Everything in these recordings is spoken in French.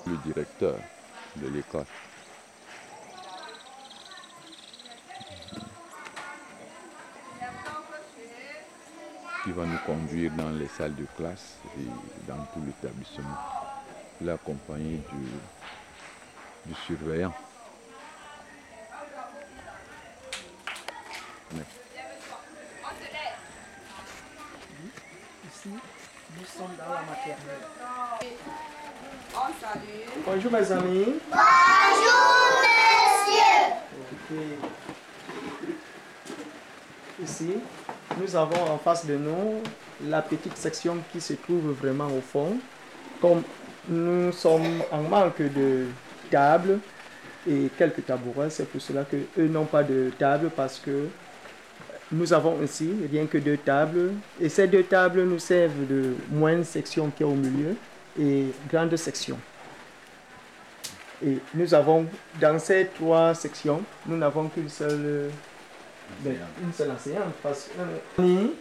le directeur de l'école. Qui va nous conduire dans les salles de classe et dans tout l'établissement. L'accompagné du surveillant. Mais. Ici, nous sommes dans la maternelle. On salue. Bonjour mes amis. Bonjour monsieur. Okay. Ici, nous avons en face de nous la petite section qui se trouve vraiment au fond. Comme nous sommes en manque de table et quelques tabourets, c'est pour cela qu'eux n'ont pas de table parce que nous avons ici rien que 2 tables. Et ces 2 tables nous servent de moyenne section qui est au milieu et grande section. Et nous avons, dans ces 3 sections, nous n'avons qu'une seule, une seule enseignante. Parce que, Musique.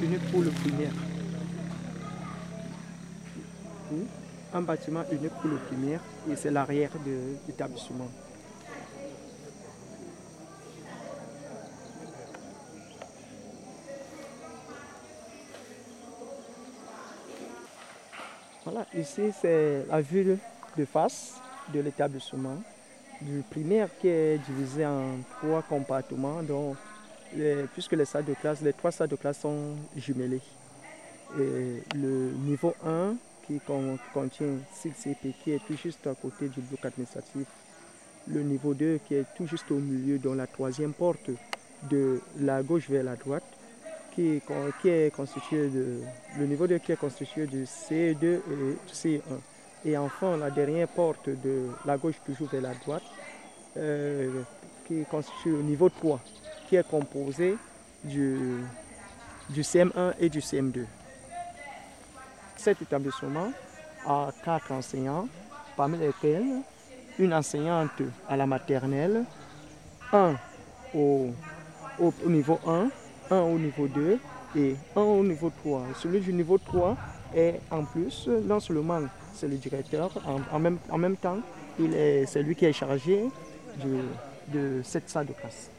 unique pour le primaire. Un bâtiment unique pour le primaire et c'est l'arrière de l'établissement. Voilà, ici c'est la vue de face de l'établissement du primaire qui est divisé en 3 compartiments, dont, puisque les 3 salles de classe sont jumelées. Et le niveau 1 qui contient 6 CP qui est tout juste à côté du bloc administratif. Le niveau 2 qui est tout juste au milieu dans la 3e porte de la gauche vers la droite. Qui est constitué le niveau 2 qui est constitué du C2 et du C1. Et enfin, la dernière porte de la gauche toujours vers la droite, qui constitue le niveau 3, qui est composé du CM1 et du CM2. Cet établissement a 4 enseignants, parmi lesquels une enseignante à la maternelle, un au niveau 1, un au niveau 2 et un au niveau 3. Celui du niveau 3 est en plus, non seulement c'est le directeur, en même temps, c'est lui qui est chargé de cette salle de classe.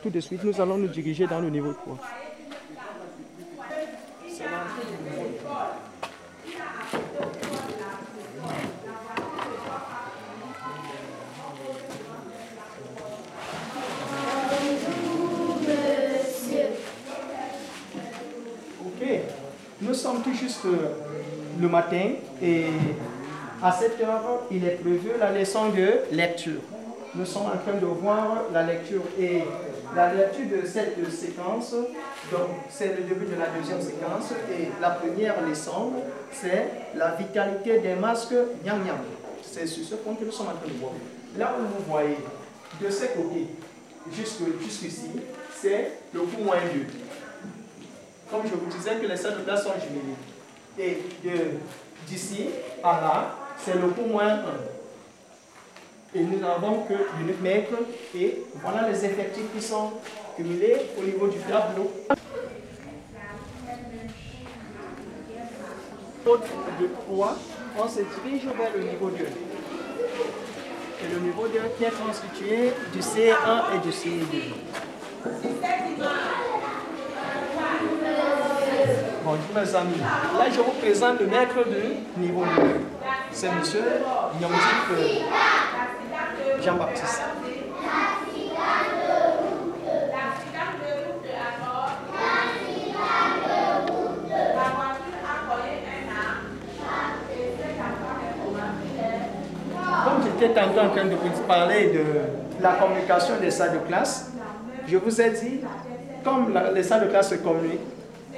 Tout de suite, nous allons nous diriger dans le niveau 3. Nous sommes tout juste le matin et à 7 heures, il est prévu la leçon de lecture. Nous sommes en train de voir la lecture et la lecture de cette séquence, donc c'est le début de la 2e séquence et la première leçon, c'est la vitalité des masques Yang Yang. C'est sur ce point que nous sommes en train de voir. Là où vous voyez, de ce côté jusqu'ici, c'est le coût moins 2. Comme je vous disais que les salles de classe sont jumelées. Et d'ici à là, c'est le coût moins 1. Et nous n'avons que l'unique mètre. Et voilà les effectifs qui sont cumulés au niveau du tableau. De 3, on se dirige vers le niveau 2. Et le niveau 2 qui est constitué du C1 et du C2. Bonjour mes amis, là je vous présente le maître du niveau 2. C'est M. Nyongdik Jean-Baptiste. Comme j'étais tantôt en train de vous parler de la communication des salles de classe, je vous ai dit, comme les salles de classe se communiquent,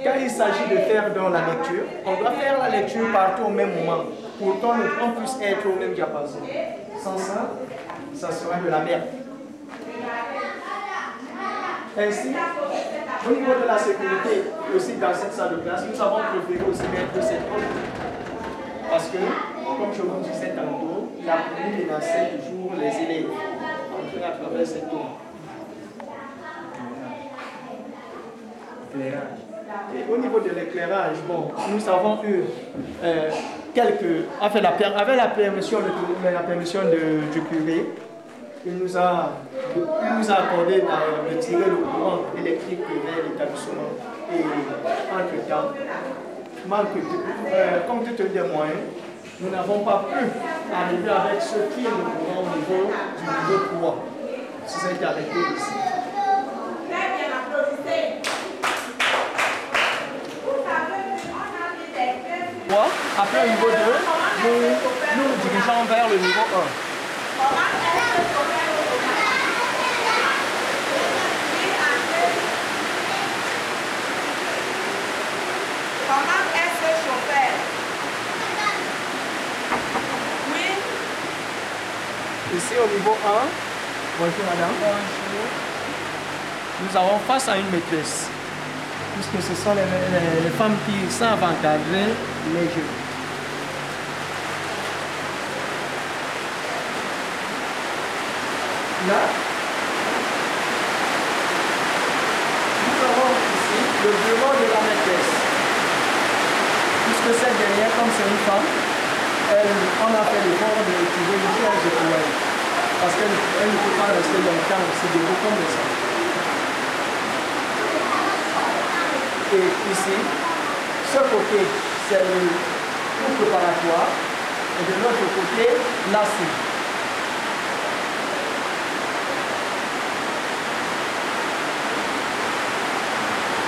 quand il s'agit de faire dans la lecture, on doit faire la lecture partout au même moment, pour qu'on puisse être au même diapason. Sans ça, ça sera de la merde. Ainsi, au niveau de la sécurité, aussi dans cette salle de classe, nous avons préféré aussi mettre cette porte. Parce que, comme je vous disais tantôt, la pluie menaçait toujours les élèves, entrer à travers cette porte. l'éclairage. Et au niveau de l'éclairage, bon, nous avons eu avec la permission du curé, il nous a accordé de tirer le courant électrique vers l'établissement. Et entre-temps, compte tenu des moyens, nous n'avons pas pu arriver avec ce qui est le courant au niveau du niveau 3. Ça a été arrêté ici. Après le niveau 2, nous nous dirigeons vers le niveau 1. Comment est-ce que chauffeur? Oui. Ici au niveau 1, bonjour madame. Bonjour. Nous avons face à une maîtresse, puisque ce sont les femmes qui savent encadrer les jeux. Là, nous avons ici le bureau de la maîtresse. Puisque cette dernière, comme c'est une femme, on a fait l'effort de trouver une piège pour elle. Parce qu'elle ne peut pas rester longtemps aussi debout comme les hommes. Et ici, ce côté, c'est le cours préparatoire. Et de l'autre côté, l'assise.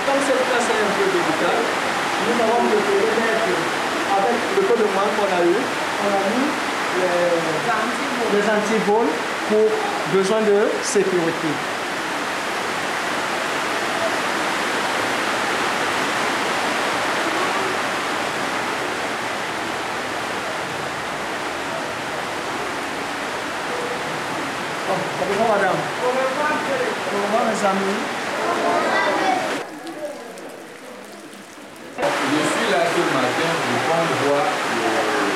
Comme cette classe est un peu délicate, nous avons préféré mettre, avec le peu de moins qu'on a eu, on a mis les antivols pour besoin de sécurité. Bonjour madame. Bonjour mes amis. Je suis là ce matin pour voir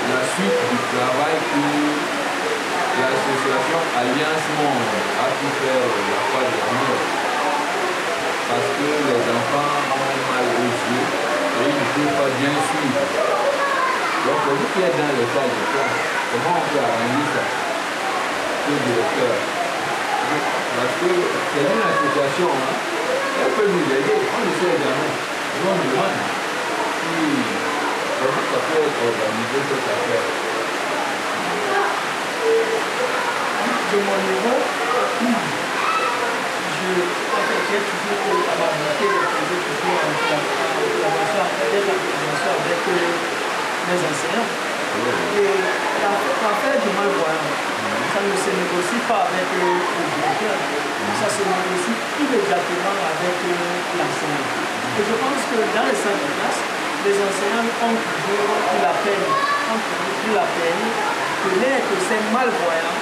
la suite du travail que l'association Alliance Monde a pu faire la fois dernière. Parce que les enfants ont mal aux yeux et ils ne peuvent pas bien suivre. Donc vous qui êtes dans les salles de classe, comment on peut arranger ça? Ce directeur. Parce que c'est une association, hein? Elle peut nous aider, on ne sait jamais. On demande. Comment ça peut être organisé cette affaire? De mon niveau, j'ai toujours la volonté de poser toujours en collaboration avec les enseignants. Et l'affaire du malvoyant, ça ne se négocie pas avec le directeur, ça se négocie immédiatement avec l'enseignant. Et je pense que dans les salles de classe, les enseignants ont toujours pris la peine de l'être ces malvoyants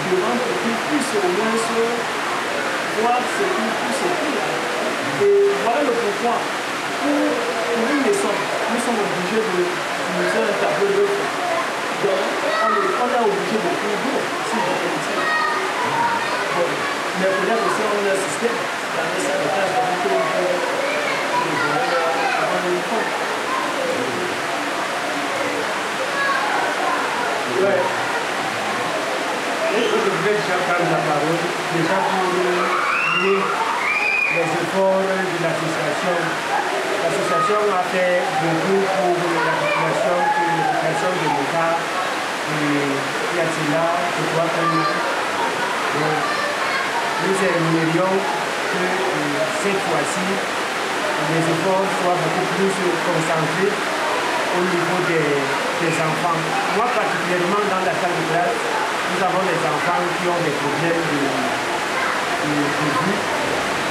devant qu'ils puissent au moins voir ce qu'ils puissent écrire. Et voilà le pourquoi. Pour une leçon, nous sommes obligés d'utiliser un tableau de bord. Donc, on est obligé de faire d'eau, si je peux le dire. Bon, mais peut-être aussi on a un système dans les salles de classe avant que Ouais. Et je voudrais déjà prendre la parole, déjà pour lier les efforts de l'association. L'association a fait beaucoup pour l'articulation de l'éducation de l'État et Yatsila, je crois que nous aimerions que cette fois-ci, les efforts soient beaucoup plus concentrés au niveau des enfants. Moi, particulièrement dans la salle de classe, nous avons des enfants qui ont des problèmes de vue.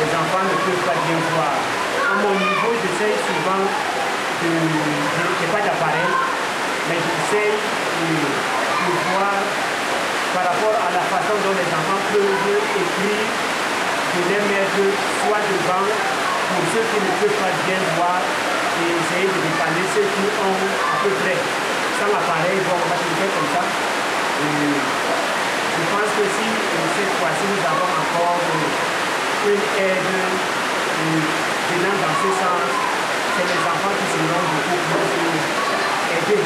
Les enfants ne peuvent pas bien voir. À mon niveau, j'essaie souvent je n'ai pas d'appareil, mais j'essaie de voir par rapport à la façon dont les enfants peuvent écrire, de les mettre soit devant pour ceux qui ne peuvent pas bien voir et essayer de dépanner ceux qui ont à peu près sans appareil, bon, on va se faire comme ça. Et je pense que si cette fois-ci nous avons encore une aide venant dans ce ce sens, c'est les enfants qui seront beaucoup plus aidés.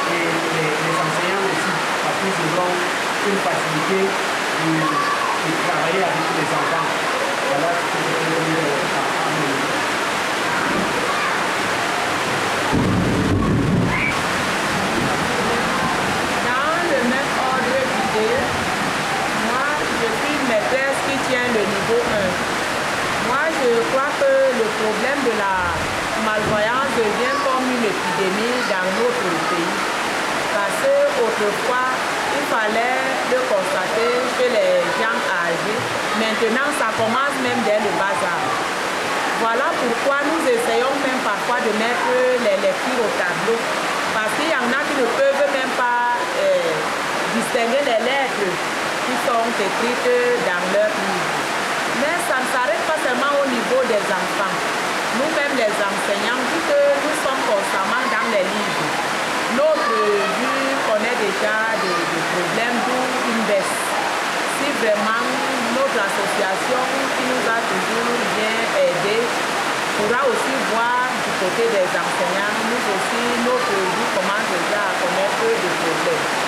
Et les enseignants aussi, parce qu'ils auront une facilité de travailler avec les enfants. Voilà ce que je peux dire à mon niveau. Dans le même ordre d'idée, moi je suis une maîtresse qui tient le niveau 1. Moi je crois que le problème de la malvoyance devient comme une épidémie dans notre pays. Parce qu'autrefois, il fallait le constater chez les gens âgés. Maintenant, ça commence même dès le bas âge. Voilà pourquoi nous essayons même parfois de mettre les lectures au tableau. Parce qu'il y en a qui ne peuvent même pas distinguer les lettres qui sont écrites dans leur livre. Mais ça ne s'arrête pas seulement au niveau des enfants. Nous-mêmes les enseignants, vu que nous sommes constamment dans les livres, notre vue connaît déjà des problèmes d'où une baisse. Si vraiment notre association qui nous a toujours bien aidés pourra aussi voir du côté des enseignants, nous aussi, notre vue commence déjà à connaître des problèmes.